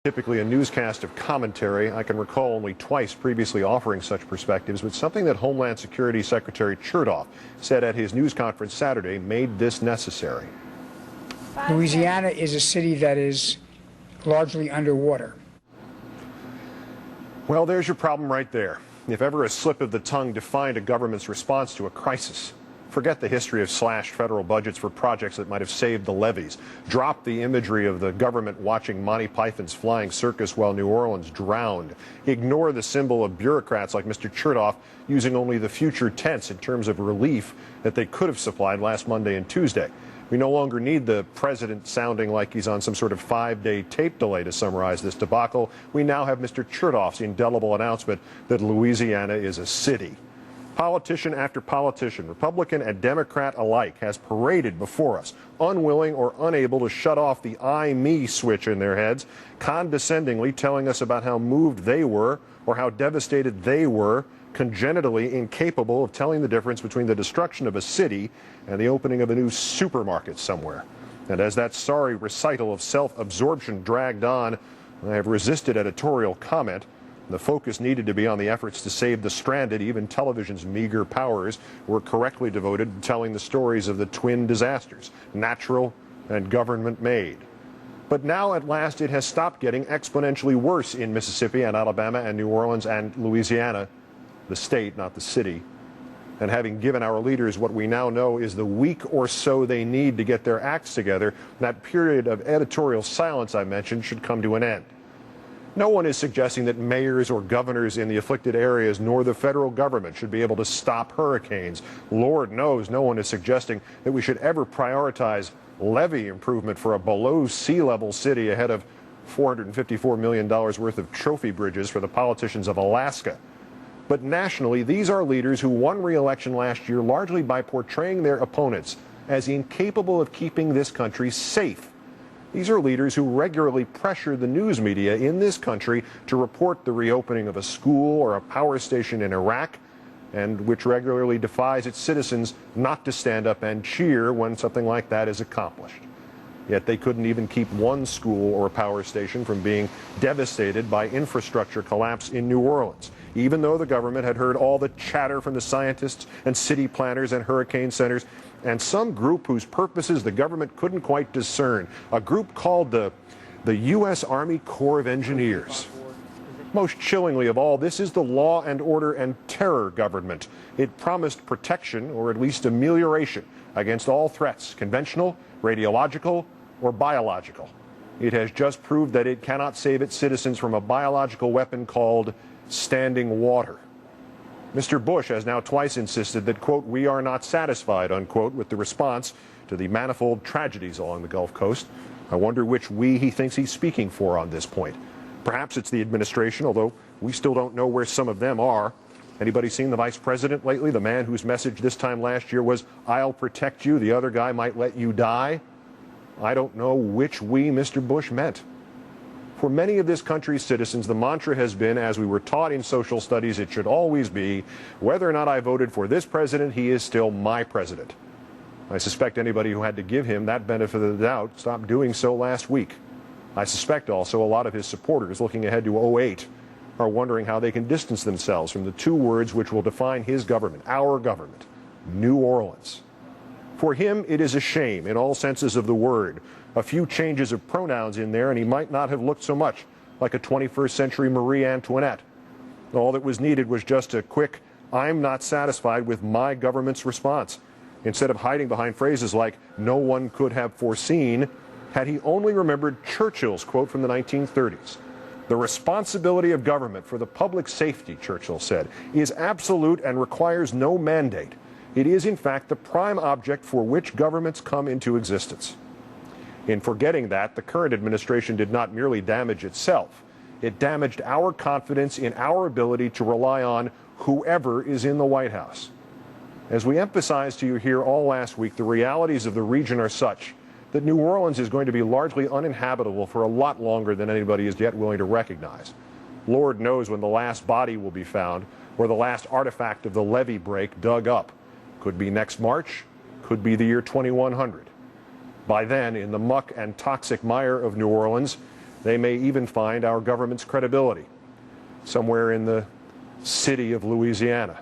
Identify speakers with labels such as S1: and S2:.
S1: Typically a newscast of commentary. I can recall only twice previously offering such perspectives, but something that Homeland Security Secretary Chertoff said at his news conference Saturday made this necessary.
S2: Louisiana is a city that is largely underwater.
S1: Well, there's your problem right there. If ever a slip of the tongue defined a government's response to a crisis, forget the history of slashed federal budgets for projects that might have saved the levees. Drop the imagery of the government watching Monty Python's flying circus while New Orleans drowned. Ignore the symbol of bureaucrats like Mr. Chertoff using only the future tense in terms of relief that they could have supplied last Monday and Tuesday. We no longer need the president sounding like he's on some sort of 5-day tape delay to summarize this debacle. We now have Mr. Chertoff's indelible announcement that Louisiana is a city. Politician after politician, Republican and Democrat alike, has paraded before us, unwilling or unable to shut off the I-me switch in their heads, condescendingly telling us about how moved they were or how devastated they were, congenitally incapable of telling the difference between the destruction of a city and the opening of a new supermarket somewhere. And as that sorry recital of self-absorption dragged on, I have resisted editorial comment. The focus needed to be on the efforts to save the stranded. Even television's meager powers were correctly devoted to telling the stories of the twin disasters, natural and government-made. But now, at last, it has stopped getting exponentially worse in Mississippi and Alabama and New Orleans and Louisiana, the state, not the city. And having given our leaders what we now know is the week or so they need to get their acts together, that period of editorial silence I mentioned should come to an end. No one is suggesting that mayors or governors in the afflicted areas nor the federal government should be able to stop hurricanes. Lord knows no one is suggesting that we should ever prioritize levee improvement for a below sea level city ahead of $454 million worth of trophy bridges for the politicians of Alaska. But nationally, these are leaders who won re-election last year largely by portraying their opponents as incapable of keeping this country safe. These are leaders who regularly pressure the news media in this country to report the reopening of a school or a power station in Iraq, and which regularly defies its citizens not to stand up and cheer when something like that is accomplished. Yet they couldn't even keep one school or power station from being devastated by infrastructure collapse in New Orleans, even though the government had heard all the chatter from the scientists and city planners and hurricane centers and some group whose purposes the government couldn't quite discern, a group called the U.S. Army Corps of Engineers. Most chillingly of all, this is the law and order and terror government. It promised protection, or at least amelioration, against all threats, conventional, radiological, or biological. It has just proved that it cannot save its citizens from a biological weapon called standing water. Mr. Bush has now twice insisted that, quote, we are not satisfied, unquote, with the response to the manifold tragedies along the Gulf Coast. I wonder which we he thinks he's speaking for on this point. Perhaps it's the administration, although we still don't know where some of them are. Anybody seen the vice president lately? The man whose message this time last year was, I'll protect you, the other guy might let you die. I don't know which we Mr. Bush meant. For many of this country's citizens, the mantra has been, as we were taught in social studies, it should always be, whether or not I voted for this president, he is still my president. I suspect anybody who had to give him that benefit of the doubt stopped doing so last week. I suspect also a lot of his supporters looking ahead to 2008 are wondering how they can distance themselves from the two words which will define his government, our government, New Orleans. For him, it is a shame in all senses of the word. A few changes of pronouns in there, and he might not have looked so much like a 21st century Marie Antoinette. All that was needed was just a quick, I'm not satisfied with my government's response. Instead of hiding behind phrases like, no one could have foreseen, had he only remembered Churchill's quote from the 1930s. The responsibility of government for the public safety, Churchill said, is absolute and requires no mandate. It is, in fact, the prime object for which governments come into existence. In forgetting that, the current administration did not merely damage itself. It damaged our confidence in our ability to rely on whoever is in the White House. As we emphasized to you here all last week, the realities of the region are such that New Orleans is going to be largely uninhabitable for a lot longer than anybody is yet willing to recognize. Lord knows when the last body will be found or the last artifact of the levee break dug up. Could be next March, could be the year 2100. By then, in the muck and toxic mire of New Orleans, They may even find our government's credibility somewhere in the city of Louisiana.